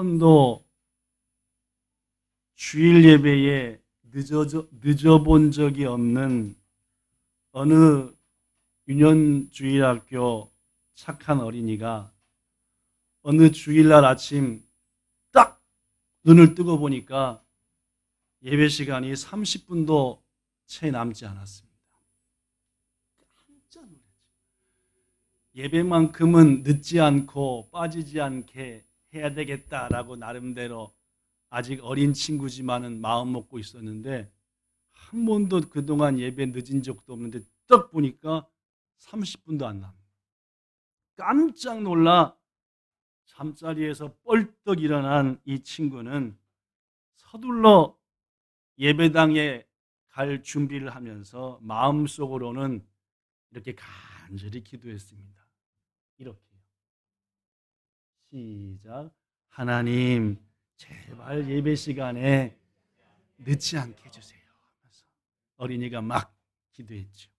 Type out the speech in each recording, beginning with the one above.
번도 주일 예배에 늦어본 적이 없는 어느 유년주일학교 착한 어린이가 어느 주일날 아침 딱 눈을 뜨고 보니까 예배 시간이 30분도 채 남지 않았습니다. 깜짝 놀랐죠. 예배만큼은 늦지 않고 빠지지 않게 해야 되겠다라고 나름대로 아직 어린 친구지만은 마음 먹고 있었는데 한 번도 그동안 예배 늦은 적도 없는데 딱 보니까 30분도 안 납니다. 깜짝 놀라 잠자리에서 뻘떡 일어난 이 친구는 서둘러 예배당에 갈 준비를 하면서 마음속으로는 이렇게 간절히 기도했습니다. 이렇게요. 시작. 하나님, 제발 예배 시간에 늦지 않게 해주세요. 하면서 어린이가 막 기도했죠.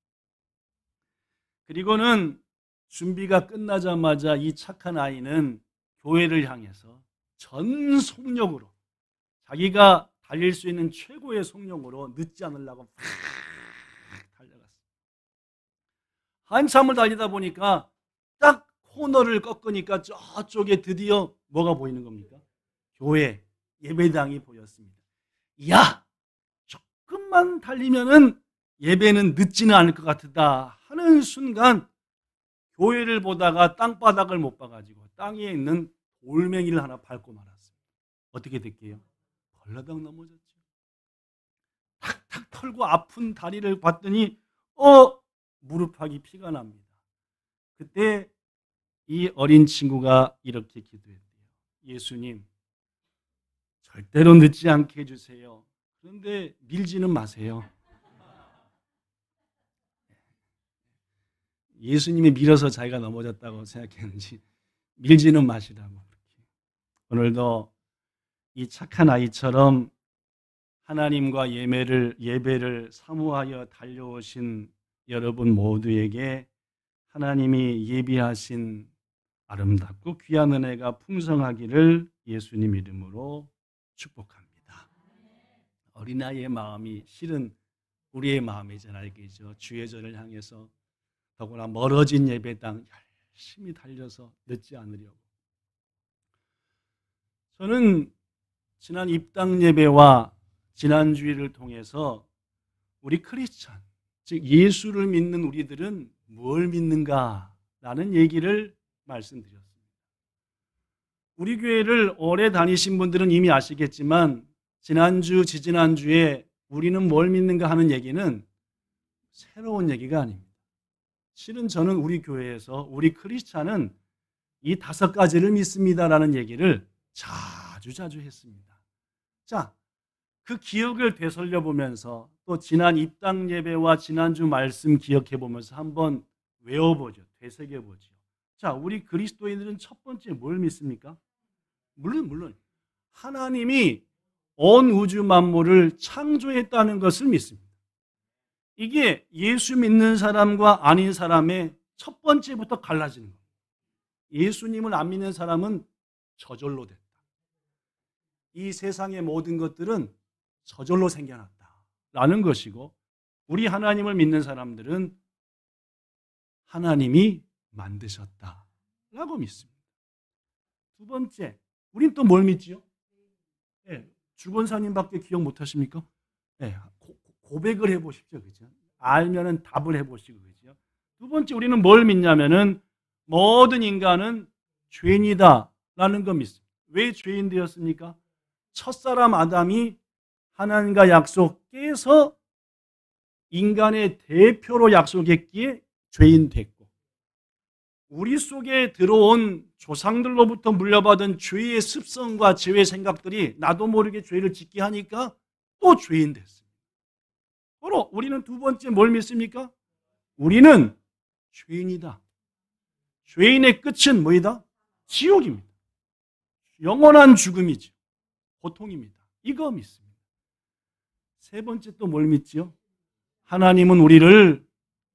그리고는 준비가 끝나자마자 이 착한 아이는 교회를 향해서 전 속력으로 자기가 달릴 수 있는 최고의 속력으로 늦지 않으려고 팍 달려갔어요. 한참을 달리다 보니까 딱 코너를 꺾으니까 저쪽에 드디어 뭐가 보이는 겁니까? 교회, 예배당이 보였습니다. 이야, 조금만 달리면은 예배는 늦지는 않을 것 같다 하는 순간 교회를 보다가 땅바닥을 못 봐가지고 땅에 있는 돌멩이를 하나 밟고 말았습니다. 어떻게 됐게요? 벌러덩 넘어졌죠. 탁탁 털고 아픈 다리를 봤더니 무릎팍이 피가 납니다. 그때 이 어린 친구가 이렇게 기도했대요. 예수님, 절대로 늦지 않게 해주세요. 그런데 밀지는 마세요. 예수님이 밀어서 자기가 넘어졌다고 생각했는지 밀지는 마시라고. 오늘도 이 착한 아이처럼 하나님과 예배를 사모하여 달려오신 여러분 모두에게 하나님이 예비하신 아름답고 귀한 은혜가 풍성하기를 예수님 이름으로 축복합니다. 어린아이의 마음이 실은 우리의 마음이잖아요. 그죠? 주의 전을 향해서 더구나 멀어진 예배당 열심히 달려서 늦지 않으려고. 저는 지난 입당 예배와 지난 주일을 통해서 우리 크리스찬, 즉 예수를 믿는 우리들은 뭘 믿는가라는 얘기를 말씀드렸습니다. 우리 교회를 오래 다니신 분들은 이미 아시겠지만 지난주, 지지난주에 우리는 뭘 믿는가 하는 얘기는 새로운 얘기가 아닙니다. 실은 저는 우리 교회에서 우리 크리스찬은 이 5가지를 믿습니다라는 얘기를 자주 했습니다. 자, 그 기억을 되살려 보면서 또 지난 입당 예배와 지난주 말씀 기억해 보면서 한번 외워보죠. 되새겨보죠. 자, 우리 그리스도인들은 첫 번째 뭘 믿습니까? 물론 하나님이 온 우주 만물을 창조했다는 것을 믿습니다. 이게 예수 믿는 사람과 아닌 사람의 첫 번째부터 갈라지는 거예요. 예수님을 안 믿는 사람은 저절로 됐다. 이 세상의 모든 것들은 저절로 생겨났다라는 것이고, 우리 하나님을 믿는 사람들은 하나님이 만드셨다라고 믿습니다. 두 번째, 우린 또 뭘 믿지요? 주권사님밖에 기억 못 하십니까? 고백을 해보십시오. 그죠? 알면은 답을 해보시고. 그죠? 두 번째, 우리는 뭘 믿냐면은 모든 인간은 죄인이다라는 거 믿습니다. 왜 죄인 되었습니까? 첫사람 아담이 하나님과 약속 깨서 인간의 대표로 약속했기에 죄인 됐고, 우리 속에 들어온 조상들로부터 물려받은 죄의 습성과 죄의 생각들이 나도 모르게 죄를 짓게 하니까 또 죄인 됐습니다. 바로 우리는 두 번째 뭘 믿습니까? 우리는 죄인이다. 죄인의 끝은 뭐이다? 지옥입니다. 영원한 죽음이죠. 고통입니다. 이거 믿습니다. 세 번째 또 뭘 믿지요? 하나님은 우리를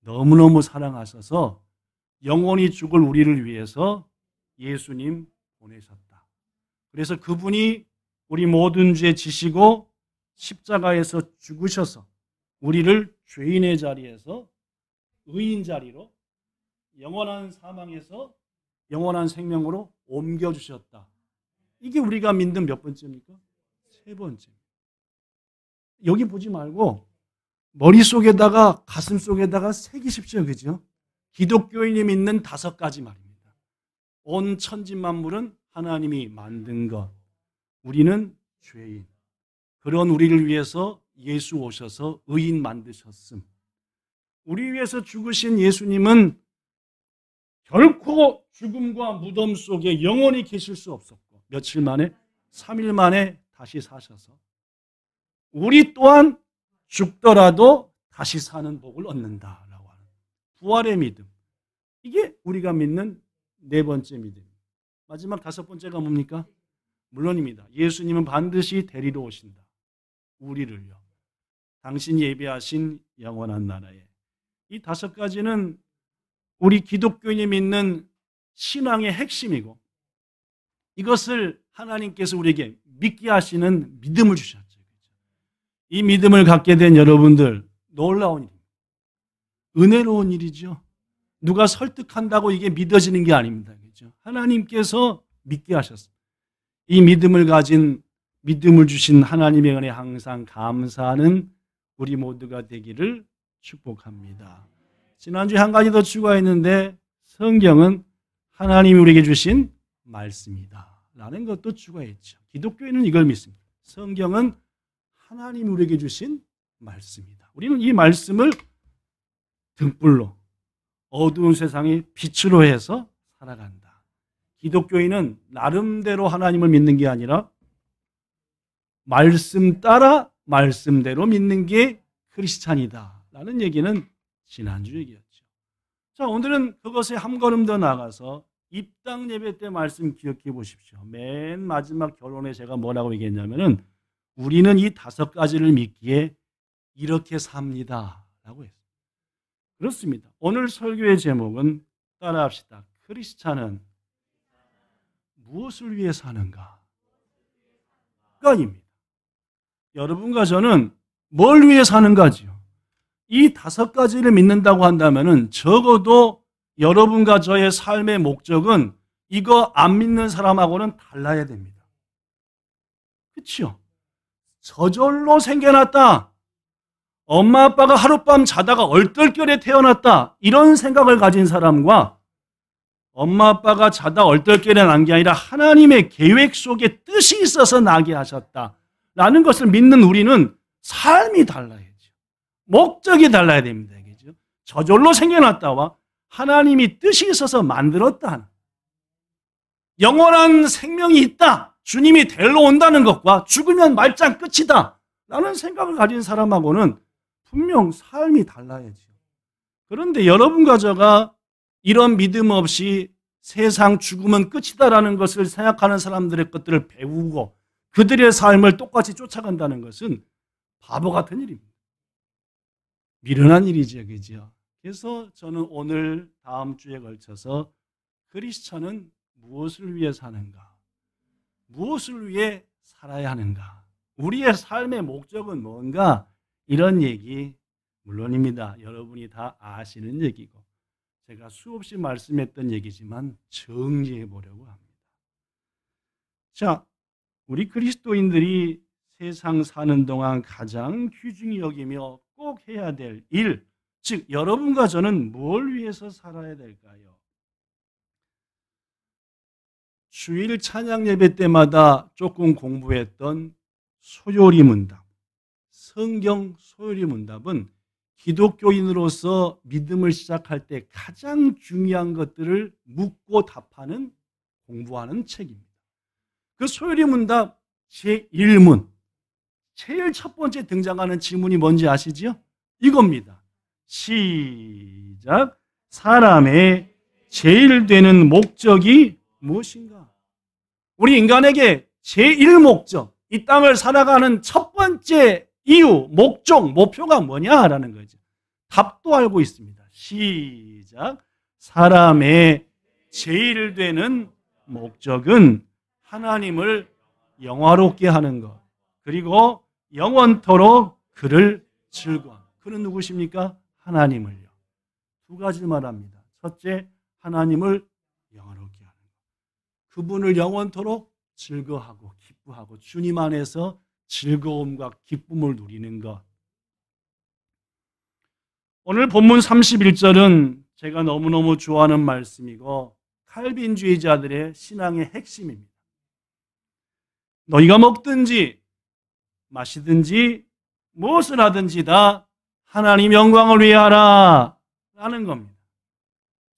너무너무 사랑하셔서 영원히 죽을 우리를 위해서 예수님 보내셨다. 그래서 그분이 우리 모든 죄 지시고 십자가에서 죽으셔서 우리를 죄인의 자리에서 의인 자리로 영원한 사망에서 영원한 생명으로 옮겨주셨다. 이게 우리가 믿는 몇 번째입니까? 세 번째. 여기 보지 말고 머릿속에다가 가슴속에다가 새기십시오. 그죠? 기독교인이 믿는 5가지 말입니다. 온 천지만물은 하나님이 만든 것. 우리는 죄인. 그런 우리를 위해서 예수 오셔서 의인 만드셨음. 우리 위해서 죽으신 예수님은 결코 죽음과 무덤 속에 영원히 계실 수 없었고 며칠 만에 3일 만에 다시 사셔서 우리 또한 죽더라도 다시 사는 복을 얻는다라고 하는 부활의 믿음. 이게 우리가 믿는 4번째 믿음입니다. 마지막 5번째가 뭡니까? 물론입니다. 예수님은 반드시 데리러 오신다. 우리를요. 당신이 예비하신 영원한 나라에. 이 5가지는 우리 기독교인이 믿는 신앙의 핵심이고 이것을 하나님께서 우리에게 믿게 하시는 믿음을 주셨죠. 이 믿음을 갖게 된 여러분들 놀라운 일입니다. 은혜로운 일이죠. 누가 설득한다고 이게 믿어지는 게 아닙니다. 그렇죠? 하나님께서 믿게 하셨습니다. 이 믿음을 가진 믿음을 주신 하나님의 은혜 항상 감사하는 우리 모두가 되기를 축복합니다. 지난주에 한 가지 더 추가했는데 성경은 하나님이 우리에게 주신 말씀이다 라는 것도 추가했죠. 기독교인은 이걸 믿습니다. 성경은 하나님이 우리에게 주신 말씀이다. 우리는 이 말씀을 등불로 어두운 세상의 빛으로 해서 살아간다. 기독교인은 나름대로 하나님을 믿는 게 아니라 말씀 따라 말씀대로 믿는 게 크리스찬이다 라는 얘기는 지난주 얘기였죠. 자, 오늘은 그것에 한 걸음 더 나가서 입당 예배 때 말씀 기억해 보십시오. 맨 마지막 결론에 제가 뭐라고 얘기했냐면은 우리는 이 5가지를 믿기에 이렇게 삽니다 라고 했어요. 그렇습니다. 오늘 설교의 제목은 따라합시다. 크리스찬은 무엇을 위해 사는가? 입니다. 여러분과 저는 뭘 위해 사는가지요? 이 5가지를 믿는다고 한다면은 적어도 여러분과 저의 삶의 목적은 이거 안 믿는 사람하고는 달라야 됩니다. 그렇죠? 저절로 생겨났다. 엄마 아빠가 하룻밤 자다가 얼떨결에 태어났다. 이런 생각을 가진 사람과 엄마 아빠가 자다 얼떨결에 난 게 아니라 하나님의 계획 속에 뜻이 있어서 나게 하셨다라는 것을 믿는 우리는 삶이 달라야죠. 목적이 달라야 됩니다. 그죠? 저절로 생겨났다와 하나님이 뜻이 있어서 만들었다. 영원한 생명이 있다. 주님이 데리러 온다는 것과 죽으면 말짱 끝이다 라는 생각을 가진 사람하고는 분명 삶이 달라야죠. 그런데 여러분과 저가 이런 믿음 없이 세상 죽으면 끝이다라는 것을 생각하는 사람들의 것들을 배우고 그들의 삶을 똑같이 쫓아간다는 것은 바보 같은 일입니다. 미련한 일이죠. 그죠? 그래서 저는 오늘 다음 주에 걸쳐서 크리스찬은 무엇을 위해 사는가? 무엇을 위해 살아야 하는가? 우리의 삶의 목적은 뭔가? 이런 얘기 물론입니다. 여러분이 다 아시는 얘기고 제가 수없이 말씀했던 얘기지만 정리해 보려고 합니다. 자, 우리 그리스도인들이 세상 사는 동안 가장 귀중히 여기며 꼭 해야 될 일, 즉 여러분과 저는 뭘 위해서 살아야 될까요? 주일 찬양 예배 때마다 조금 공부했던 소요리 문답, 성경 소요리 문답은 기독교인으로서 믿음을 시작할 때 가장 중요한 것들을 묻고 답하는 공부하는 책입니다. 그 소요리 문답 제1문, 제일 첫 번째 등장하는 지문이 뭔지 아시죠? 이겁니다. 시작. 사람의 제일 되는 목적이 무엇인가? 우리 인간에게 제1목적, 이 땅을 살아가는 첫 번째 이유, 목적, 목표가 뭐냐라는 거죠. 답도 알고 있습니다. 시작. 사람의 제일 되는 목적은 하나님을 영화롭게 하는 것, 그리고 영원토록 그를 즐거워하는. 그는 누구십니까? 하나님을요. 두 가지를 말합니다. 첫째, 하나님을 영화롭게 하는 것. 그분을 영원토록 즐거워하고 기뻐하고 주님 안에서 즐거움과 기쁨을 누리는 것. 오늘 본문 31절은 제가 너무너무 좋아하는 말씀이고 칼빈주의자들의 신앙의 핵심입니다. 너희가 먹든지 마시든지 무엇을 하든지 다 하나님 영광을 위해 하라 라는 겁니다.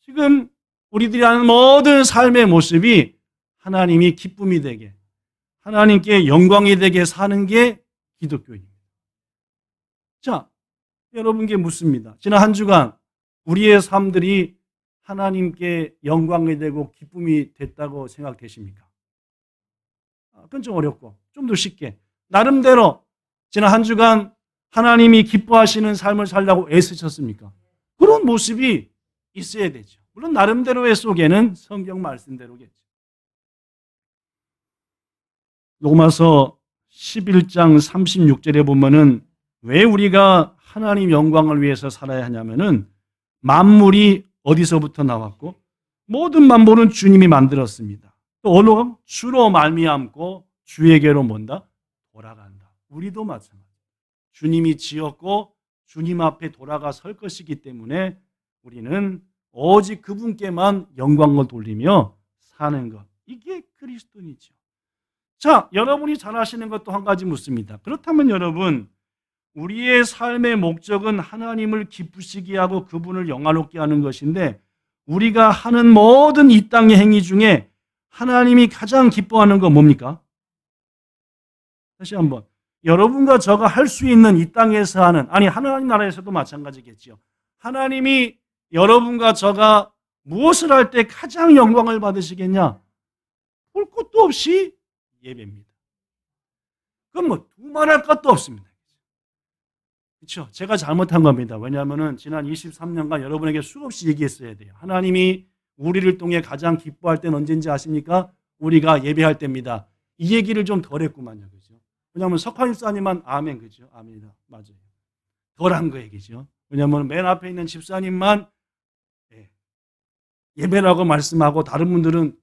지금 우리들이 하는 모든 삶의 모습이 하나님이 기쁨이 되게, 하나님께 영광이 되게 사는 게 기독교입니다. 자, 여러분께 묻습니다. 지난 한 주간 우리의 삶들이 하나님께 영광이 되고 기쁨이 됐다고 생각되십니까? 그건 좀 어렵고 좀 더 쉽게 나름대로 지난 한 주간 하나님이 기뻐하시는 삶을 살려고 애쓰셨습니까? 그런 모습이 있어야 되죠. 물론 나름대로의 속에는 성경 말씀대로겠죠. 로마서 11장 36절에 보면은 왜 우리가 하나님 영광을 위해서 살아야 하냐면은 만물이 어디서부터 나왔고 모든 만물은 주님이 만들었습니다. 또 어느 주로 말미암고 주에게로 뭔다? 돌아간다. 우리도 마찬가지. 주님이 지었고 주님 앞에 돌아가 설 것이기 때문에 우리는 오직 그분께만 영광을 돌리며 사는 것. 이게 그리스도인이죠. 자, 여러분이 잘 아시는 것도 한 가지 묻습니다. 그렇다면 여러분, 우리의 삶의 목적은 하나님을 기쁘시게 하고 그분을 영화롭게 하는 것인데 우리가 하는 모든 이 땅의 행위 중에 하나님이 가장 기뻐하는 건 뭡니까? 다시 한번. 여러분과 저가 할 수 있는 이 땅에서 하는, 아니 하나님 나라에서도 마찬가지겠죠. 하나님이 여러분과 저가 무엇을 할 때 가장 영광을 받으시겠냐? 볼 것도 없이 예배입니다. 그럼 뭐 두말할 것도 없습니다. 그렇죠? 제가 잘못한 겁니다. 왜냐하면 지난 23년간 여러분에게 수없이 얘기했어야 돼요. 하나님이 우리를 통해 가장 기뻐할 때는 언제인지 아십니까? 우리가 예배할 때입니다. 이 얘기를 좀 덜 했구만요. 그죠? 왜냐하면 석환 집사님만 아멘, 그죠? 아멘이다. 맞아요. 덜한 거 얘기죠. 왜냐하면 맨 앞에 있는 집사님만 예배라고 말씀하고 다른 분들은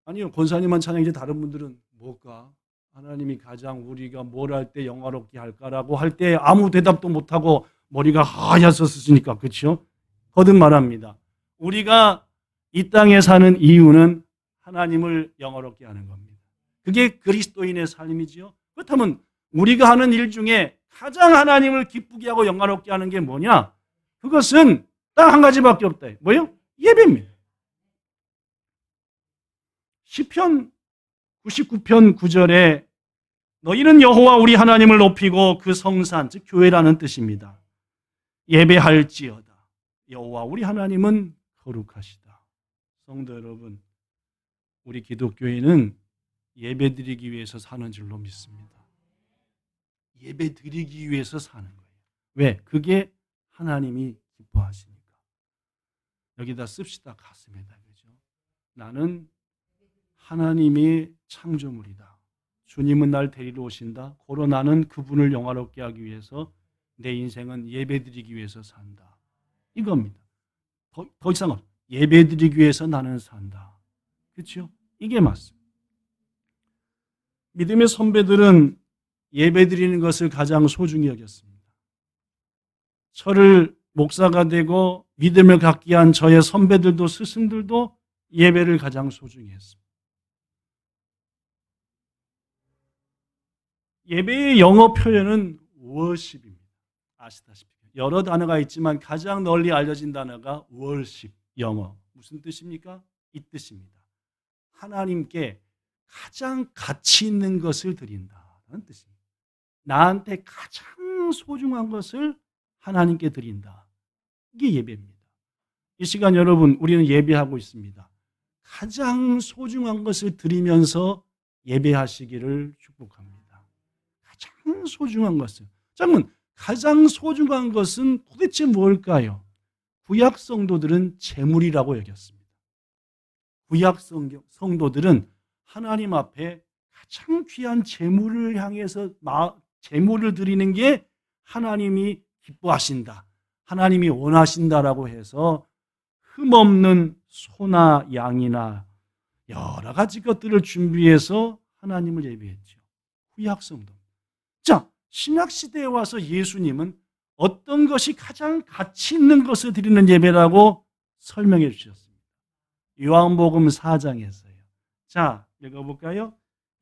아니요, 권사님만 찬양이지 다른 분들은 뭘까? 하나님이 가장 우리가 뭘 할 때 영화롭게 할까라고 할 때 아무 대답도 못하고 머리가 하얗었으니까. 그렇죠? 거듭 말합니다. 우리가 이 땅에 사는 이유는 하나님을 영화롭게 하는 겁니다. 그게 그리스도인의 삶이지요. 그렇다면 우리가 하는 일 중에 가장 하나님을 기쁘게 하고 영화롭게 하는 게 뭐냐? 그것은 딱 한 가지밖에 없다. 뭐요? 예배입니다. 시편 99편 9절에 너희는 여호와 우리 하나님을 높이고 그 성산, 즉 교회라는 뜻입니다. 예배할지어다. 여호와 우리 하나님은 거룩하시다. 성도 여러분, 우리 기독교인은 예배드리기 위해서 사는 줄로 믿습니다. 예배드리기 위해서 사는 거예요. 왜? 그게 하나님이 기뻐하시니까. 여기다 씁시다. 가슴에다. 그죠? 나는 하나님의 창조물이다. 주님은 날 데리러 오신다. 고로 나는 그분을 영화롭게 하기 위해서 내 인생은 예배드리기 위해서 산다. 이겁니다. 더 이상은 예배드리기 위해서 나는 산다. 그렇죠? 이게 맞습니다. 믿음의 선배들은 예배드리는 것을 가장 소중히 여겼습니다. 저를 목사가 되고 믿음을 갖게 한 저의 선배들도 스승들도 예배를 가장 소중히 했습니다. 예배의 영어 표현은 worship입니다. 아시다시피 여러 단어가 있지만 가장 널리 알려진 단어가 worship, 영어. 무슨 뜻입니까? 이 뜻입니다. 하나님께 가장 가치 있는 것을 드린다는 뜻입니다. 나한테 가장 소중한 것을 하나님께 드린다. 이게 예배입니다. 이 시간 여러분, 우리는 예배하고 있습니다. 가장 소중한 것을 드리면서 예배하시기를 축복합니다. 가장 소중한 것을. 그러면 가장 소중한 것은 도대체 뭘까요? 구약 성도들은 재물이라고 여겼습니다. 구약 성도들은 하나님 앞에 가장 귀한 제물을 향해서 제물을 드리는 게 하나님이 기뻐하신다, 하나님이 원하신다라고 해서 흠없는 소나 양이나 여러 가지 것들을 준비해서 하나님을 예배했죠. 구약성도. 자, 신약시대에 와서 예수님은 어떤 것이 가장 가치 있는 것을 드리는 예배라고 설명해 주셨습니다. 요한복음 4장에서요. 자, 읽어볼까요?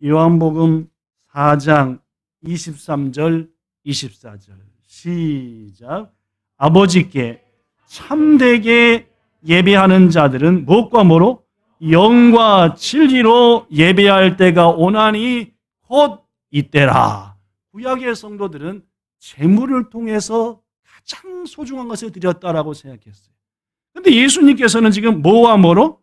요한복음 4장 23절 24절 시작. 아버지께 참되게 예배하는 자들은 무엇과 뭐로? 영과 진리로 예배할 때가 오나니 곧 이때라. 구약의 성도들은 제물을 통해서 가장 소중한 것을 드렸다라고 생각했어요. 그런데 예수님께서는 지금 뭐와 뭐로?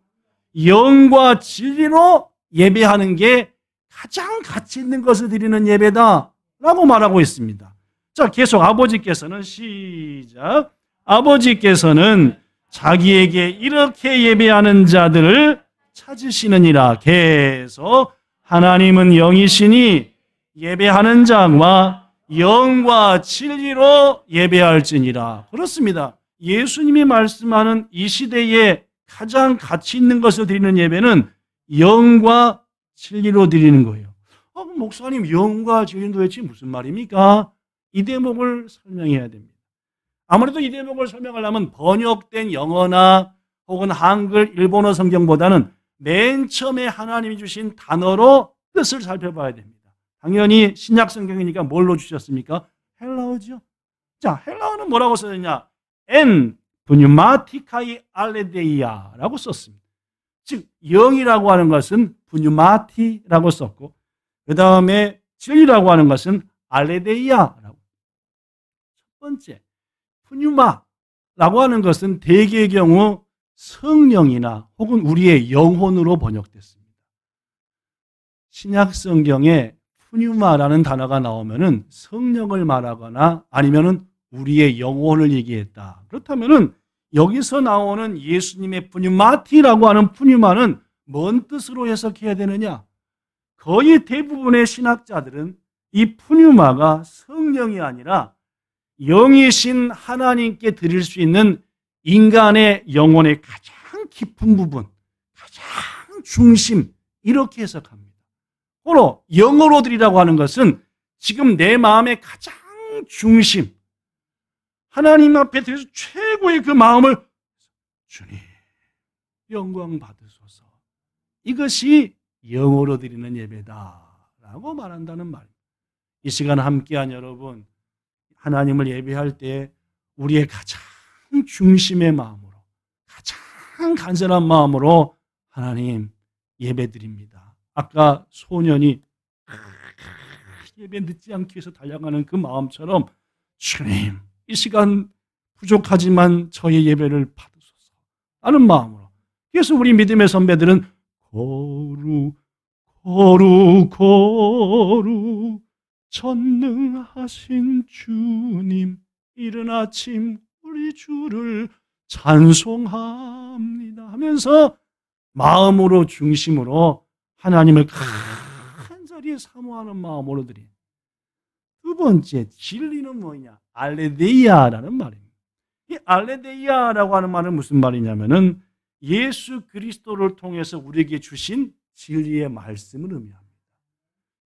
영과 진리로 예배하는 게 가장 가치 있는 것을 드리는 예배다라고 말하고 있습니다. 자, 계속 아버지께서는 시작. 아버지께서는 자기에게 이렇게 예배하는 자들을 찾으시느니라. 계속 하나님은 영이시니 예배하는 자와 영과 진리로 예배할지니라. 그렇습니다. 예수님이 말씀하는 이 시대에 가장 가치 있는 것을 드리는 예배는 영과 진리로 드리는 거예요. 목사님, 영과 진리는 도대체 무슨 말입니까? 이 대목을 설명해야 됩니다. 아무래도 이 대목을 설명하려면 번역된 영어나 혹은 한글, 일본어 성경보다는 맨 처음에 하나님이 주신 단어로 뜻을 살펴봐야 됩니다. 당연히 신약 성경이니까 뭘로 주셨습니까? 헬라어죠. 자, 헬라어는 뭐라고 써졌냐? 엔 분유마티카이 알레데이아라고 썼습니다. 즉 영이라고 하는 것은 분유마티라고 썼고, 그 다음에 진리라고 하는 것은 알레데이아라고. 첫 번째 푸뉴마라고 하는 것은 대개의 경우 성령이나 혹은 우리의 영혼으로 번역됐습니다. 신약 성경에 푸뉴마라는 단어가 나오면은 성령을 말하거나 아니면은 우리의 영혼을 얘기했다. 그렇다면은 여기서 나오는 예수님의 푸뉴마티라고 하는 푸뉴마는 뭔 뜻으로 해석해야 되느냐? 거의 대부분의 신학자들은 이 푸뉴마가 성령이 아니라 영이신 하나님께 드릴 수 있는 인간의 영혼의 가장 깊은 부분, 가장 중심, 이렇게 해석합니다. 바로 영으로 드리라고 하는 것은 지금 내 마음의 가장 중심, 하나님 앞에 드려서 최고의 그 마음을 주님 영광 받으소서, 이것이 영으로 드리는 예배다라고 말한다는 말입니다. 이 시간 함께한 여러분, 하나님을 예배할 때 우리의 가장 중심의 마음으로, 가장 간절한 마음으로 하나님 예배드립니다. 아까 소년이 예배 늦지 않기 위해서 달려가는 그 마음처럼 주님, 이 시간 부족하지만 저의 예배를 받으소서 하는 마음으로. 그래서 우리 믿음의 선배들은 거룩 거룩 거룩 전능하신 주님, 이른 아침 우리 주를 찬송합니다 하면서 마음으로 중심으로 하나님을 간절히 사모하는 마음으로 드린. 두 번째, 진리는 뭐냐? 알레데이아라는 말입니다. 이 알레데이아라고 하는 말은 무슨 말이냐면은 예수 그리스도를 통해서 우리에게 주신 진리의 말씀을 의미합니다.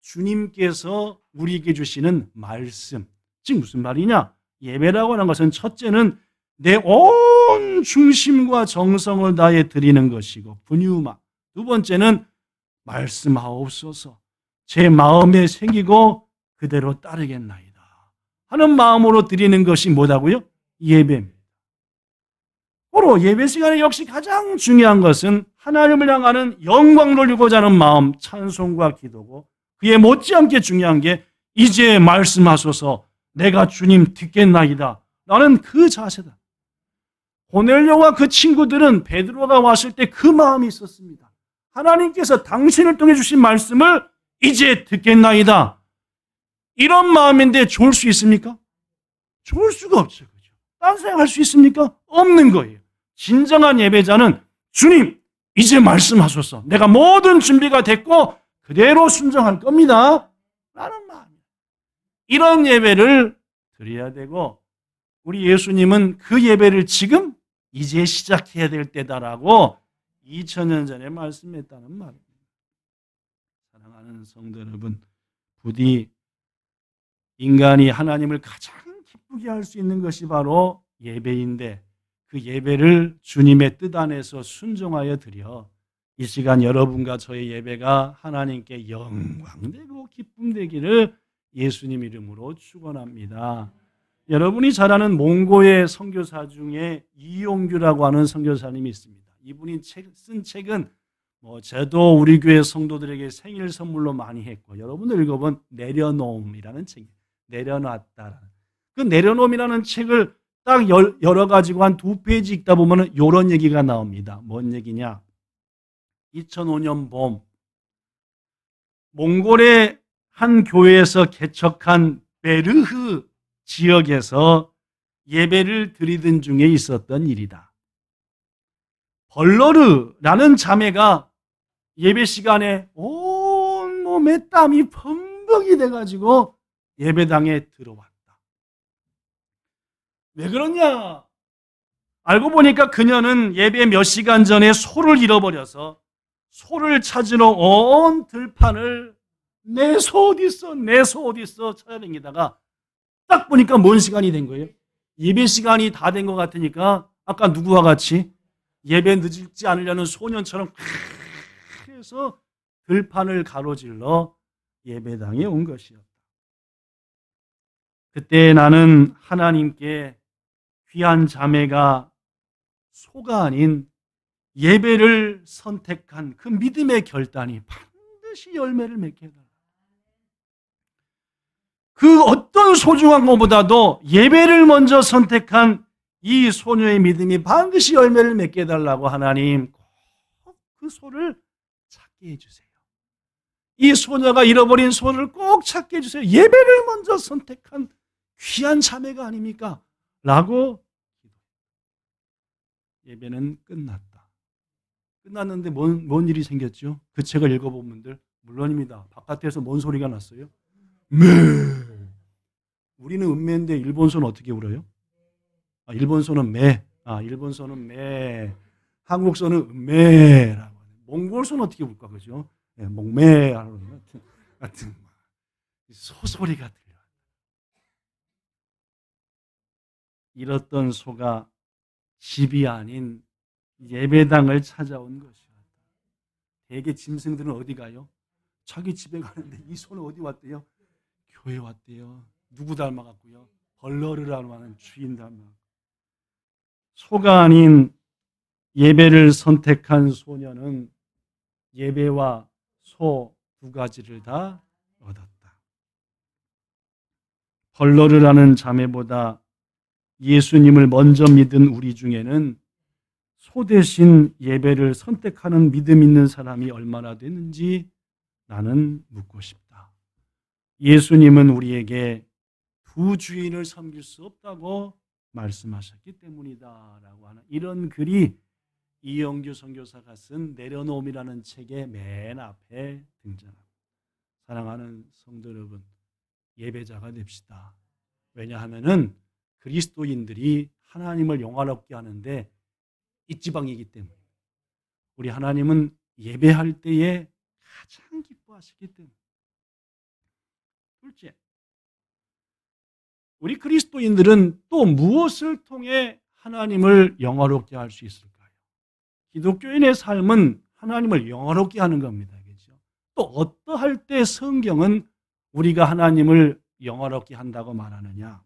주님께서 우리에게 주시는 말씀, 즉 무슨 말이냐? 예배라고 하는 것은 첫째는 내 온 중심과 정성을 다해 드리는 것이고 분유마. 두 번째는 말씀하옵소서, 제 마음에 새기고 그대로 따르겠나이다 하는 마음으로 드리는 것이 뭐다고요? 예배입니다. 바로 예배 시간에 역시 가장 중요한 것은 하나님을 향하는 영광 돌리고자 하는 마음, 찬송과 기도고, 그에 못지않게 중요한 게 이제 말씀하소서, 내가 주님 듣겠나이다 라는 그 자세다. 고넬료와 그 친구들은 베드로가 왔을 때 그 마음이 있었습니다. 하나님께서 당신을 통해 주신 말씀을 이제 듣겠나이다, 이런 마음인데 좋을 수 있습니까? 좋을 수가 없죠. 그죠? 딴 생각할 수 있습니까? 없는 거예요. 진정한 예배자는 주님, 이제 말씀하소서. 내가 모든 준비가 됐고 그대로 순종할 겁니다. 라는 마음이에요. 이런 예배를 드려야 되고 우리 예수님은 그 예배를 지금 이제 시작해야 될 때다라고 2000년 전에 말씀했다는 말입니다. 사랑하는 성도 여러분, 부디 인간이 하나님을 가장 기쁘게 할 수 있는 것이 바로 예배인데 그 예배를 주님의 뜻 안에서 순종하여 드려 이 시간 여러분과 저의 예배가 하나님께 영광되고 기쁨되기를 예수님 이름으로 축원합니다. 여러분이 잘 아는 몽고의 선교사 중에 이용규라고 하는 선교사님이 있습니다. 이분이 쓴 책은 저도 우리 교회 성도들에게 생일 선물로 많이 했고 여러분들 읽어본 내려놓음이라는 책이에요. 내려놨다. 그 내려놓음이라는 책을 딱 열어가지고 한 2페이지 읽다 보면 이런 얘기가 나옵니다. 뭔 얘기냐? 2005년 봄 몽골의 한 교회에서 개척한 베르흐 지역에서 예배를 드리던 중에 있었던 일이다. 벌러르라는 자매가 예배 시간에 온몸에 땀이 범벅이 돼가지고 예배당에 들어왔다. 왜 그러냐? 알고 보니까 그녀는 예배 몇 시간 전에 소를 잃어버려서 소를 찾으러 온 들판을 내 소 어딨어? 내 소 어딨어? 찾아다니다가 딱 보니까 뭔 시간이 된 거예요? 예배 시간이 다 된 것 같으니까 아까 누구와 같이 예배 늦지 않으려는 소년처럼 해서 들판을 가로질러 예배당에 온 것이었다. 그때 나는 하나님께 귀한 자매가 소가 아닌 예배를 선택한 그 믿음의 결단이 반드시 열매를 맺게 해달라. 그 어떤 소중한 것보다도 예배를 먼저 선택한 이 소녀의 믿음이 반드시 열매를 맺게 해달라고 하나님 꼭 그 소를 찾게 해주세요. 이 소녀가 잃어버린 소를 꼭 찾게 해주세요. 예배를 먼저 선택한 귀한 자매가 아닙니까? 라고 예배는 끝났다. 끝났는데 뭔 일이 생겼죠? 그 책을 읽어본 분들 물론입니다. 바깥에서 뭔 소리가 났어요? 매. 우리는 음매인데 일본소는 어떻게 울어요? 일본소는 매. 일본소는 매. 한국소는 음매라고. 몽골소는 어떻게 울까 그죠? 네, 목매 같은 소소리가 들려. 잃었던 소가 집이 아닌 예배당을 찾아온 것이었다. 대개 짐승들은 어디 가요? 자기 집에 가는데 이 소는 어디 왔대요? 교회 왔대요. 누구 닮아갔고요? 벌러르라고 하는 주인 닮아. 소가 아닌 예배를 선택한 소녀는 예배와 소 두 가지를 다 얻었다. 벌러르라는 자매보다 예수님을 먼저 믿은 우리 중에는 소 대신 예배를 선택하는 믿음 있는 사람이 얼마나 되는지 나는 묻고 싶다. 예수님은 우리에게 두 주인을 섬길 수 없다고 말씀하셨기 때문이다 라고 하는 이런 글이 이영규 선교사가 쓴 내려놓음이라는 책의 맨 앞에 등장합니다. 사랑하는 성도 여러분, 예배자가 됩시다. 왜냐하면은 그리스도인들이 하나님을 영화롭게 하는데 입지방이기 때문에 우리 하나님은 예배할 때에 가장 기뻐하시기 때문에. 둘째, 우리 그리스도인들은 또 무엇을 통해 하나님을 영화롭게 할 수 있을까요? 기독교인의 삶은 하나님을 영화롭게 하는 겁니다. 그렇죠? 또 어떠할 때 성경은 우리가 하나님을 영화롭게 한다고 말하느냐?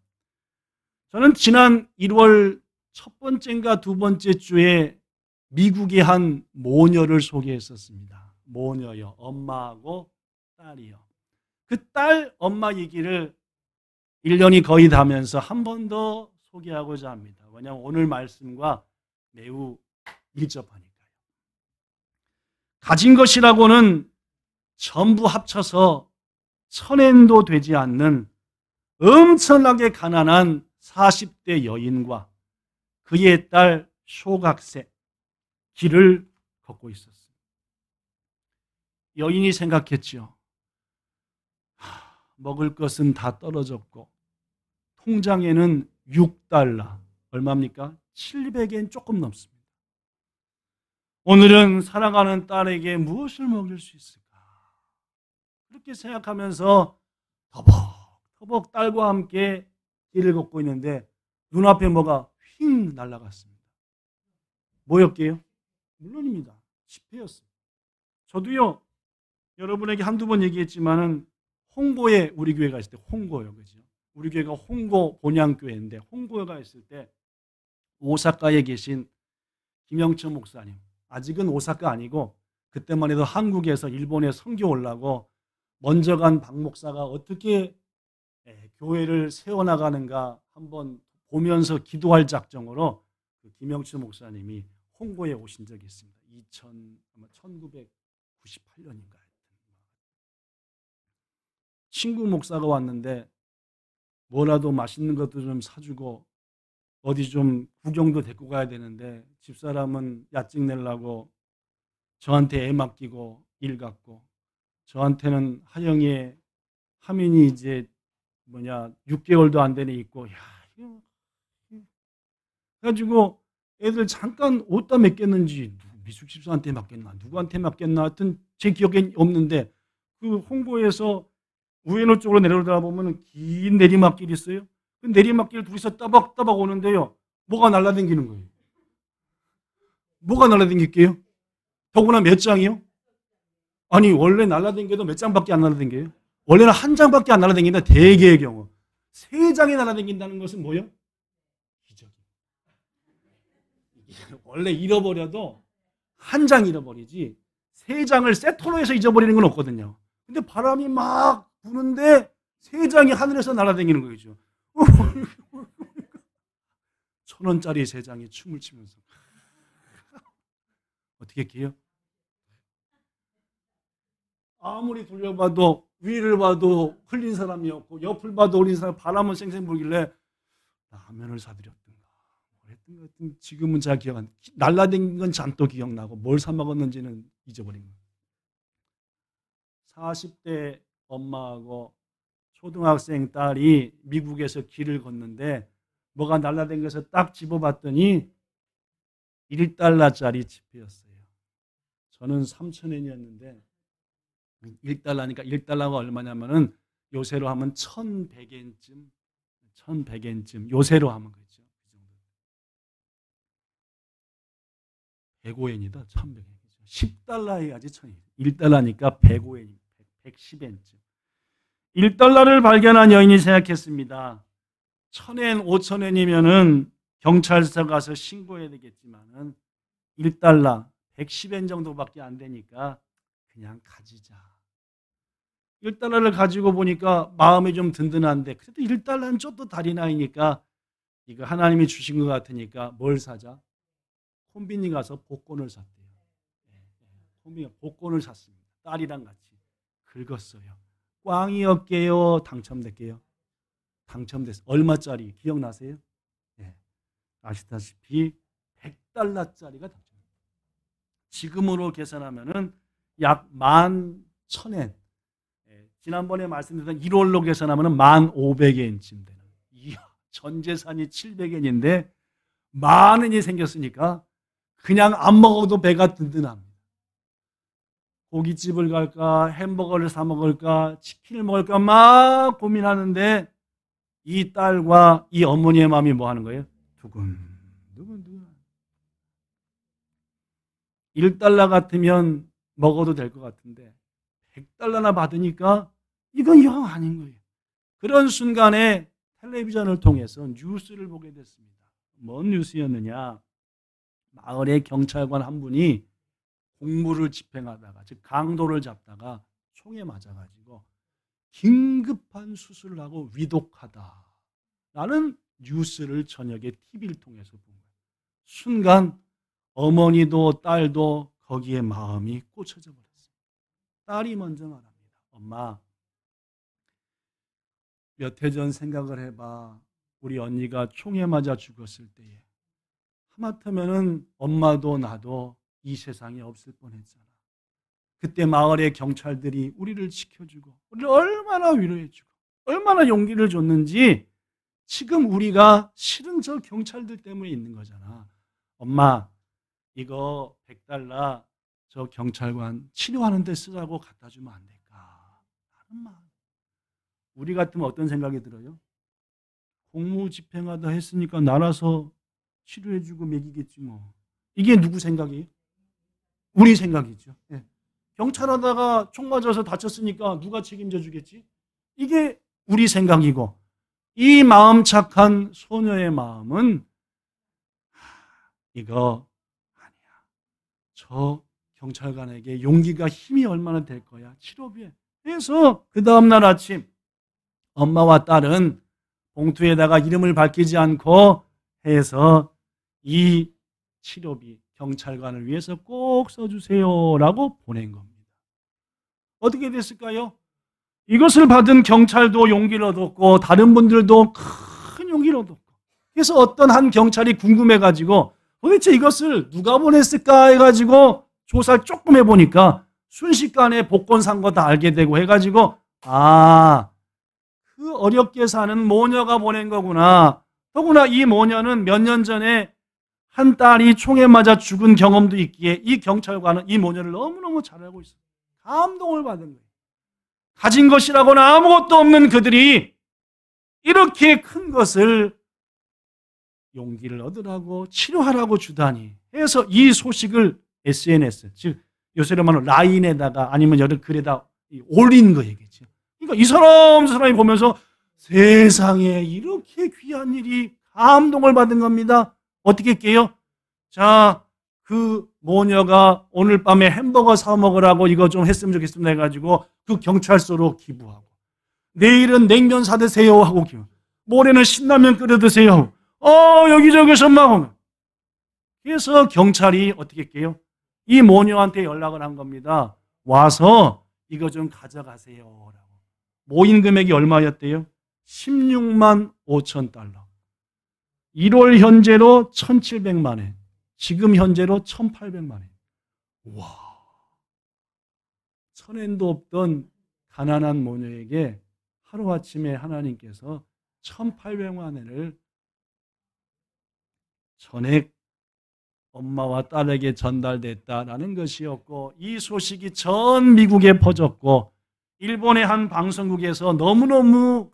저는 지난 1월 첫 번째인가 두 번째 주에 미국의 한 모녀를 소개했었습니다. 모녀요. 엄마하고 딸이요. 그 딸 엄마 얘기를 1년이 거의 다면서 한 번 더 소개하고자 합니다. 왜냐하면 오늘 말씀과 매우 밀접하니까요. 가진 것이라고는 전부 합쳐서 1000엔도 되지 않는 엄청나게 가난한 40대 여인과 그의 딸 쇼각세 길을 걷고 있었어요. 여인이 생각했지요. 먹을 것은 다 떨어졌고 통장에는 6달러, 얼마입니까? 700엔 조금 넘습니다. 오늘은 사랑하는 딸에게 무엇을 먹일 수 있을까? 그렇게 생각하면서 터벅터벅 딸과 함께 길을 걷고 있는데 눈앞에 뭐가 휙 날아갔습니다. 뭐였게요? 물론입니다. 지폐였습니다. 저도요, 여러분에게 한두 번 얘기했지만은 홍고에 우리 교회가 있을 때 홍고요, 그죠? 우리 교회가 홍고 본향교회인데 홍고가 있을 때 오사카에 계신 김영천 목사님, 아직은 오사카 아니고 그때만 해도 한국에서 일본에 선교 오려고 먼저 간 박 목사가 어떻게 교회를 세워나가는가 한번 보면서 기도할 작정으로 김영천 목사님이 홍고에 오신 적이 있습니다. 1998년인가요? 친구 목사가 왔는데 뭐라도 맛있는 것도 좀 사주고 어디 좀 구경도 데리고 가야 되는데 집사람은 야증 내려고 저한테 애 맡기고 일 갖고 저한테는 하영이의 하민이 이제 6개월도 안 되네 있고 그래가지고 애들 잠깐 옷다 맡겼는지 미숙 집사한테 맡겼나 누구한테 맡겼나 하여튼 제 기억에 없는데 그 홍보에서 우에노 쪽으로 내려오다 보면 긴 내리막길이 있어요. 그 내리막길 둘이서 따박따박 오는데요. 뭐가 날라다니는 거예요. 뭐가 날라다닐게요? 더구나 몇 장이요? 아니 원래 날라다니게도 몇 장밖에 안 날라다니게요? 원래는 한 장밖에 안 날라다닌다. 대개의 경우 3장이 날라다닌다는 것은 뭐예요? 기적이에요. 원래 잃어버려도 한 장 잃어버리지 3장을 세트로 해서 잊어버리는 건 없거든요. 근데 바람이 막 부는데 3장이 하늘에서 날아다니는 거죠. 1,000원짜리 3장이 춤을 추면서 어떻게 해요? 아무리 돌려봐도 위를 봐도 흘린 사람이 없고 옆을 봐도 흘린 사람 바람은 쌩쌩 불길래 라면을 사드렸던가 뭘 했던가 지금은 잘 기억 안 나요. 날라다닌 건 잔뜩 기억나고 뭘 사 먹었는지는 잊어버린 거예요. 40대 엄마하고 초등학생 딸이 미국에서 길을 걷는데 뭐가 날라다녀서 딱 집어봤더니 1달러짜리 지폐였어요. 저는 3,000엔이었는데 1달러니까 1달러가 얼마냐면은 요새로 하면 1,100엔쯤 요새로 하면 그렇죠. 105엔이다. 1,100엔. 10달러 해야지 1,000엔. 1달러니까 105엔, 110엔쯤. 1달러를 발견한 여인이 생각했습니다. 1,000엔, 5,000엔이면은 경찰서 가서 신고해야 되겠지만은 1달러, 110엔 정도밖에 안 되니까 그냥 가지자. 1달러를 가지고 보니까 마음이 좀 든든한데 그래도 1달러는 좀 더 다리 나이니까 이거 하나님이 주신 것 같으니까 뭘 사자? 콤비니 가서 복권을 샀대요. 콤비니 복권을 샀습니다. 딸이랑 같이 긁었어요. 꽝이었게요? 당첨됐게요? 당첨됐어요. 얼마짜리 기억나세요? 네. 아시다시피 100달러짜리가 당첨됐어요. 지금으로 계산하면은 약 11,000엔. 지난번에 말씀드렸던 1월로 계산하면 1,500엔쯤 되는. 이야, 전 재산이 700엔인데 10,000엔이 생겼으니까 그냥 안 먹어도 배가 든든합니다. 고깃집을 갈까, 햄버거를 사 먹을까, 치킨을 먹을까 막 고민하는데 이 딸과 이 어머니의 마음이 뭐 하는 거예요? 두근두근. 1달러 같으면 먹어도 될 것 같은데 100달러나 받으니까 이건 영 아닌 거예요. 그런 순간에 텔레비전을 통해서 뉴스를 보게 됐습니다. 뭔 뉴스였느냐? 마을의 경찰관 한 분이 공무를 집행하다가 즉 강도를 잡다가 총에 맞아가지고 긴급한 수술을 하고 위독하다라는 뉴스를 저녁에 TV를 통해서 본 거예요. 순간 어머니도 딸도 거기에 마음이 꽂혀져 버렸어요. 딸이 먼저 말합니다. 엄마, 몇 해 전 생각을 해봐. 우리 언니가 총에 맞아 죽었을 때에 하마터면은 엄마도 나도 이 세상에 없을 뻔했잖아. 그때 마을의 경찰들이 우리를 지켜주고 우리를 얼마나 위로해주고 얼마나 용기를 줬는지 지금 우리가 실은 저 경찰들 때문에 있는 거잖아. 엄마, 이거 100달러 저 경찰관 치료하는 데 쓰라고 갖다 주면 안 될까? 하는 마음. 우리 같으면 어떤 생각이 들어요? 공무집행하다 했으니까 날아서 치료해주고 먹이겠지 뭐. 이게 누구 생각이에요? 우리 생각이죠. 네. 경찰하다가 총 맞아서 다쳤으니까 누가 책임져 주겠지? 이게 우리 생각이고, 이 마음 착한 소녀의 마음은 이거 아니야. 저 경찰관에게 용기가 힘이 얼마나 될 거야. 치료비에. 그래서 그 다음날 아침 엄마와 딸은 봉투에다가 이름을 밝히지 않고 해서 이 치료비 경찰관을 위해서 꼭 써주세요라고 보낸 겁니다. 어떻게 됐을까요? 이것을 받은 경찰도 용기를 얻었고 다른 분들도 큰 용기를 얻었고, 그래서 어떤 한 경찰이 궁금해가지고 도대체 이것을 누가 보냈을까 해가지고 조사를 조금 해보니까 순식간에 복권 산 거 다 알게 되고 해가지고 그 어렵게 사는 모녀가 보낸 거구나. 더구나 이 모녀는 몇 년 전에 한 딸이 총에 맞아 죽은 경험도 있기에 이 경찰관은 이 모녀를 너무너무 잘 알고 있어요. 감동을 받은 거예요. 가진 것이라고는 아무것도 없는 그들이 이렇게 큰 것을 용기를 얻으라고 치료하라고 주다니 해서 이 소식을 SNS, 즉 요새로 말하면 라인에다가 아니면 여러 글에다 올린 거예겠죠. 그러니까 이 사람이 보면서 세상에 이렇게 귀한 일이 감동을 받은 겁니다. 어떻게 할게요? 자, 그 모녀가 오늘 밤에 햄버거 사 먹으라고 이거 좀 했으면 좋겠습니다 해가지고 그 경찰서로 기부하고, 내일은 냉면 사 드세요 하고 기부, 모레는 신라면 끓여 드세요 하고 여기저기서 막 오면, 그래서 경찰이 어떻게 할게요? 이 모녀한테 연락을 한 겁니다. 와서 이거 좀 가져가세요 라고. 모인 금액이 얼마였대요? 16만 5천 달러. 1월 현재로 1,700만 원. 지금 현재로 1,800만 원. 와, 천엔도 없던 가난한 모녀에게 하루아침에 하나님께서 1,800만 원을 전액 엄마와 딸에게 전달됐다라는 것이었고, 이 소식이 전 미국에 퍼졌고, 일본의 한 방송국에서 너무너무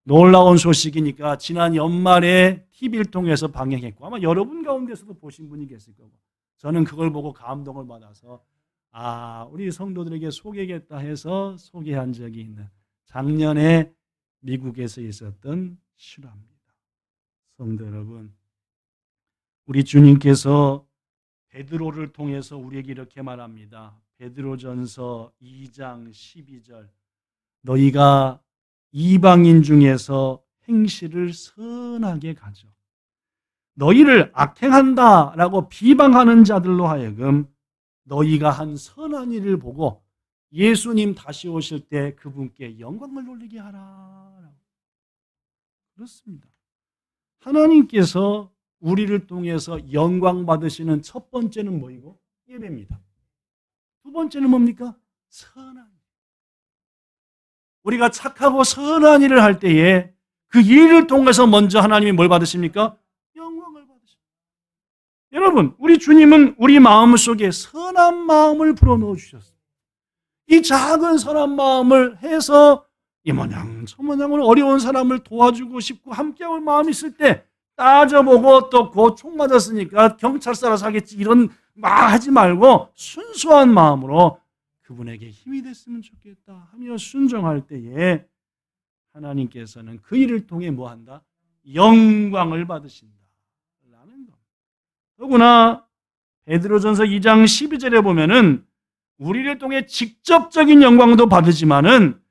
놀라운 소식이니까 지난 연말에 TV를 통해서 방영했고, 아마 여러분 가운데서도 보신 분이 계실 거고, 저는 그걸 보고 감동을 받아서 우리 성도들에게 소개하겠다 해서 소개한 적이 있는 작년에 미국에서 있었던 실화입니다. 성도 여러분, 우리 주님께서 베드로를 통해서 우리에게 이렇게 말합니다. 베드로전서 2장 12절, 너희가 이방인 중에서 행실을 선하게 가져 너희를 악행한다라고 비방하는 자들로 하여금 너희가 한 선한 일을 보고 예수님 다시 오실 때 그분께 영광을 돌리게 하라. 그렇습니다. 하나님께서 우리를 통해서 영광 받으시는 첫 번째는 뭐이고? 예배입니다. 두 번째는 뭡니까? 선한 일. 우리가 착하고 선한 일을 할 때에 그 일을 통해서 먼저 하나님이 뭘 받으십니까? 영광을 받으십니다. 여러분, 우리 주님은 우리 마음 속에 선한 마음을 불어넣어 주셨습니다. 이 작은 선한 마음을 해서 이 모양 저 모양으로 어려운 사람을 도와주고 싶고 함께할 마음이 있을 때 따져보고 또 곧 총 맞았으니까 경찰서라서 하겠지 이런 말 하지 말고 순수한 마음으로 그분에게 힘이 됐으면 좋겠다 하며 순종할 때에 하나님께서는 그 일을 통해 뭐한다? 영광을 받으신다 라는 겁니다. 더구나 베드로전서 2장 12절에 보면은 우리를 통해 직접적인 영광도 받으지만은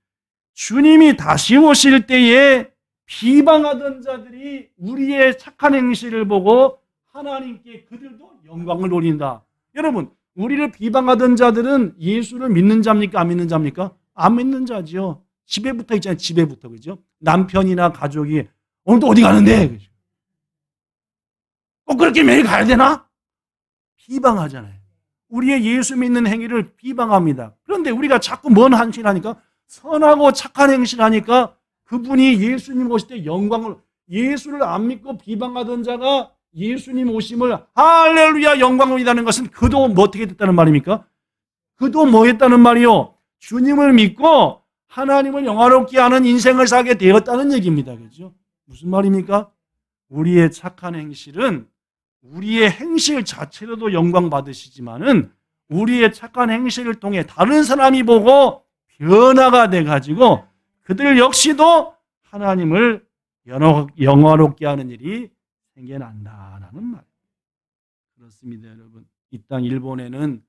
주님이 다시 오실 때에 비방하던 자들이 우리의 착한 행실을 보고 하나님께 그들도 영광을 돌린다. 여러분, 우리를 비방하던 자들은 예수를 믿는 자입니까? 안 믿는 자입니까? 안 믿는 자죠. 집에 붙어 있잖아요. 집에 붙어, 그죠? 남편이나 가족이 오늘도 어디 가는데? 그죠? 꼭 그렇게 매일 가야 되나? 비방하잖아요. 우리의 예수 믿는 행위를 비방합니다. 그런데 우리가 자꾸 뭔 행실을 하니까 선하고 착한 행실을 하니까 그분이 예수님 오실 때 영광을 예수를 안 믿고 비방하던 자가 예수님 오심을 할렐루야 영광을 이다는 것은 그도 뭐 어떻게 됐다는 말입니까? 그도 뭐 했다는 말이요? 주님을 믿고 하나님을 영화롭게 하는 인생을 살게 되었다는 얘기입니다. 그렇죠? 무슨 말입니까? 우리의 착한 행실은 우리의 행실 자체로도 영광 받으시지만은 우리의 착한 행실을 통해 다른 사람이 보고 변화가 돼가지고 그들 역시도 하나님을 영화롭게 하는 일이 생겨난다라는 말. 그렇습니다, 여러분. 이 땅 일본에는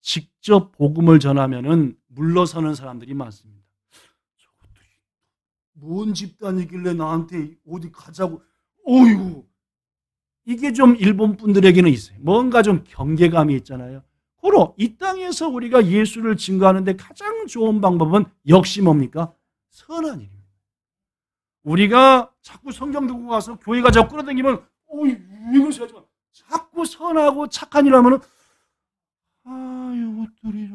직접 복음을 전하면은 물러서는 사람들이 많습니다. 저것들이 뭔 집단이길래 나한테 어디 가자고? 어이구. 이게 좀 일본 분들에게는 있어요. 뭔가 좀 경계감이 있잖아요. 고로 이 땅에서 우리가 예수를 증거하는데 가장 좋은 방법은 역시 뭡니까? 선한 일입니다. 우리가 자꾸 성경 들고 가서 교회 가자고 끌어당기면 이것이 하지 마. 자꾸 선하고 착한 일 하면은 이것들이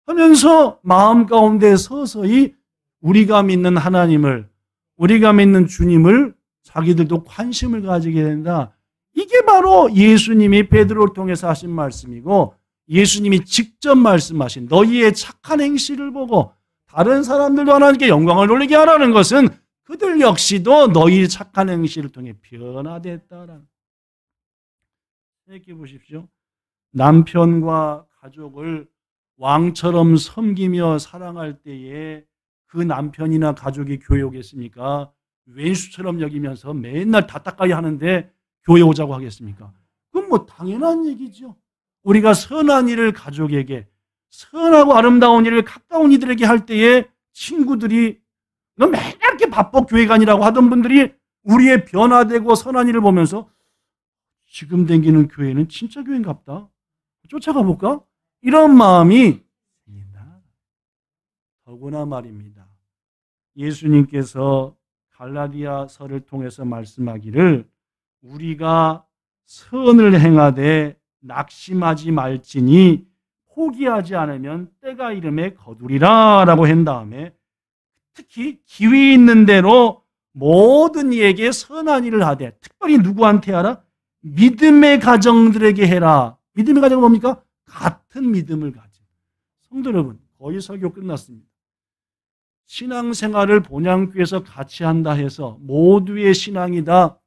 하면서 마음 가운데 서서히 우리가 믿는 하나님을 우리가 믿는 주님을 자기들도 관심을 가지게 된다. 이게 바로 예수님이 베드로를 통해서 하신 말씀이고 예수님이 직접 말씀하신 너희의 착한 행실을 보고 다른 사람들도 하나님께 영광을 돌리게 하라는 것은 그들 역시도 너희 착한 행실을 통해 변화됐다라는. 생각해 보십시오. 남편과 가족을 왕처럼 섬기며 사랑할 때에 그 남편이나 가족이 교회 오겠습니까? 왼수처럼 여기면서 맨날 다따까이 하는데 교회 오자고 하겠습니까? 그건 뭐 당연한 얘기죠. 우리가 선한 일을 가족에게 선하고 아름다운 일을 가까운 이들에게 할 때에 친구들이 너 맨날 이렇게 바빠 교회 가니라고 하던 분들이 우리의 변화되고 선한 일을 보면서 지금 댕기는 교회는 진짜 교회인갑다. 쫓아가 볼까? 이런 마음이 생긴다. 더구나 말입니다. 예수님께서 갈라디아서를 통해서 말씀하기를 우리가 선을 행하되 낙심하지 말지니 포기하지 않으면 때가 이름에 거두리라 라고 한 다음에 특히 기회 있는 대로 모든 이에게 선한 일을 하되 특별히 누구한테 하라? 믿음의 가정들에게 해라. 믿음의 가정은 뭡니까? 같은 믿음을 가진 성도 여러분, 거의 설교 끝났습니다. 신앙생활을 본향교에서 같이 한다 해서 모두의 신앙이 다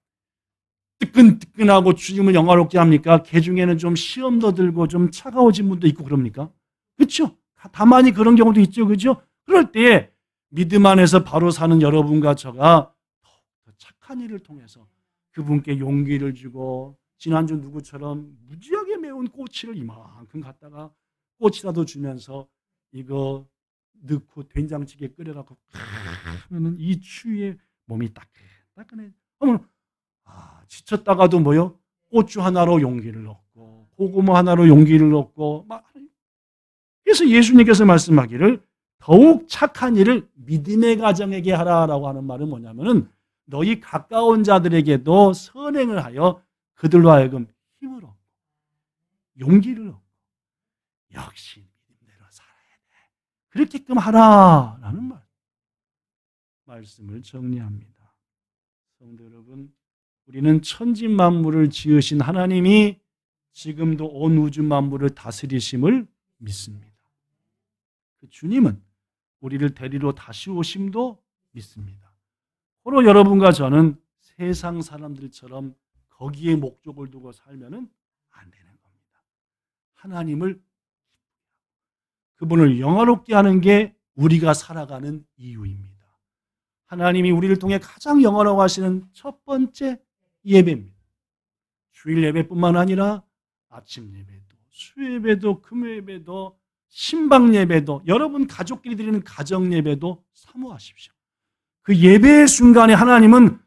뜨끈뜨끈하고 주님을 영화롭게 합니까? 개 중에는 좀 시험도 들고 좀 차가워진 분도 있고 그럽니까? 그렇죠? 다만이 그런 경우도 있죠. 그렇죠? 그럴 때 믿음 안에서 바로 사는 여러분과 저가 더 착한 일을 통해서 그분께 용기를 주고 지난주 누구처럼 무지하게 매운 꼬치를 이만큼 갖다가 꼬치라도 주면서 이거 넣고 된장찌개 끓여갖고 하면은 이 추위에 몸이 따끈따끈해. 그러면 지쳤다가도 뭐요? 고추 하나로 용기를 얻고 고구마 하나로 용기를 얻고 그래서 예수님께서 말씀하기를 더욱 착한 일을 믿음의 가정에게 하라라고 하는 말은 뭐냐면은 너희 가까운 자들에게도 선행을 하여 그들로 하여금 힘을 얻고 용기를 얻고 역시 믿음대로 살아야 돼. 그렇게끔 하라라는 말씀을 정리합니다. 성도 여러분, 우리는 천지 만물을 지으신 하나님이 지금도 온 우주 만물을 다스리심을 믿습니다. 그 주님은 우리를 데리러 다시 오심도 믿습니다. 서로 여러분과 저는 세상 사람들처럼 거기에 목적을 두고 살면은 안 되는 겁니다. 하나님을 그분을 영화롭게 하는 게 우리가 살아가는 이유입니다. 하나님이 우리를 통해 가장 영화로워하시는 첫 번째 예배입니다. 주일 예배뿐만 아니라 아침 예배도, 수예배도, 금요예배도, 신방 예배도, 여러분 가족끼리 드리는 가정 예배도 사모하십시오. 그 예배의 순간에 하나님은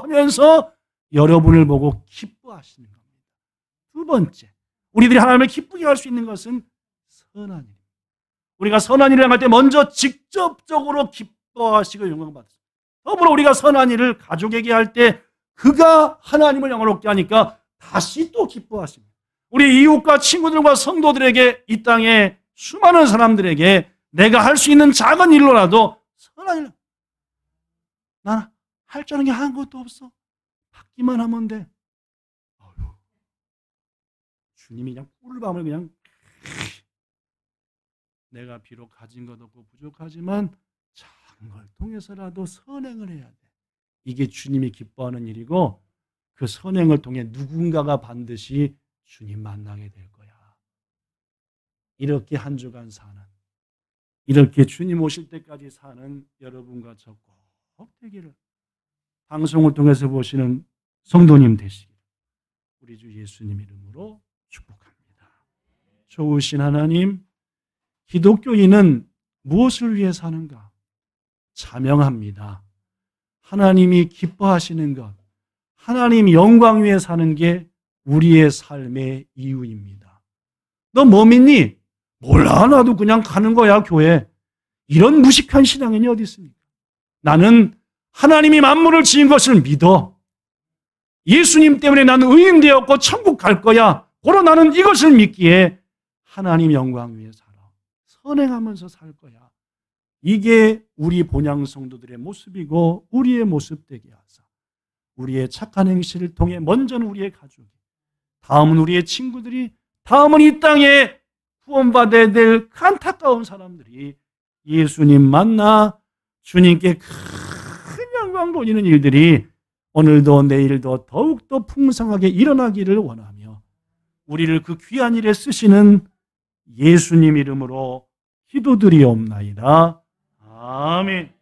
하면서 여러분을 보고 기뻐하시는 겁니다. 두 번째, 우리들이 하나님을 기쁘게 할 수 있는 것은 선한 일. 우리가 선한 일을 할 때 먼저 직접적으로 기뻐하시고 영광받습니다. 더불어 우리가 선한 일을 가족에게 할 때 그가 하나님을 영화롭게 하니까 다시 또 기뻐하십니다. 우리 이웃과 친구들과 성도들에게, 이 땅에 수많은 사람들에게 내가 할 수 있는 작은 일로라도 선한 일. 나는 할 줄 아는 게 아무것도 없어. 받기만 하면 돼. 어휴, 주님이 그냥 꿀밤을 그냥, 내가 비록 가진 것 없고 부족하지만 작은 걸 통해서라도 선행을 해야 돼. 이게 주님이 기뻐하는 일이고, 그 선행을 통해 누군가가 반드시 주님 만나게 될 거야. 이렇게 한 주간 사는, 이렇게 주님 오실 때까지 사는 여러분과 저 꼭 되기를, 방송을 통해서 보시는 성도님 되시기를 우리 주 예수님 이름으로 축복합니다. 좋으신 하나님, 기독교인은 무엇을 위해 사는가? 자명합니다. 하나님이 기뻐하시는 것, 하나님 영광 위해 사는 게 우리의 삶의 이유입니다. 너 뭐 믿니? 몰라, 나도 그냥 가는 거야, 교회. 이런 무식한 신앙인이 어디 있습니까? 나는 하나님이 만물을 지은 것을 믿어. 예수님 때문에 나는 의인되었고 천국 갈 거야. 고로 나는 이것을 믿기에 하나님 영광 위해 살아. 선행하면서 살 거야. 이게 우리 본향 성도들의 모습이고 우리의 모습 되게 하사 우리의 착한 행실을 통해 먼저는 우리의 가족이, 다음은 우리의 친구들이, 다음은 이 땅에 구원받아야 될 그 안타까운 사람들이 예수님 만나 주님께 큰 영광 돌리는 일들이 오늘도 내일도 더욱더 풍성하게 일어나기를 원하며 우리를 그 귀한 일에 쓰시는 예수님 이름으로 기도드리옵나이다. 아멘.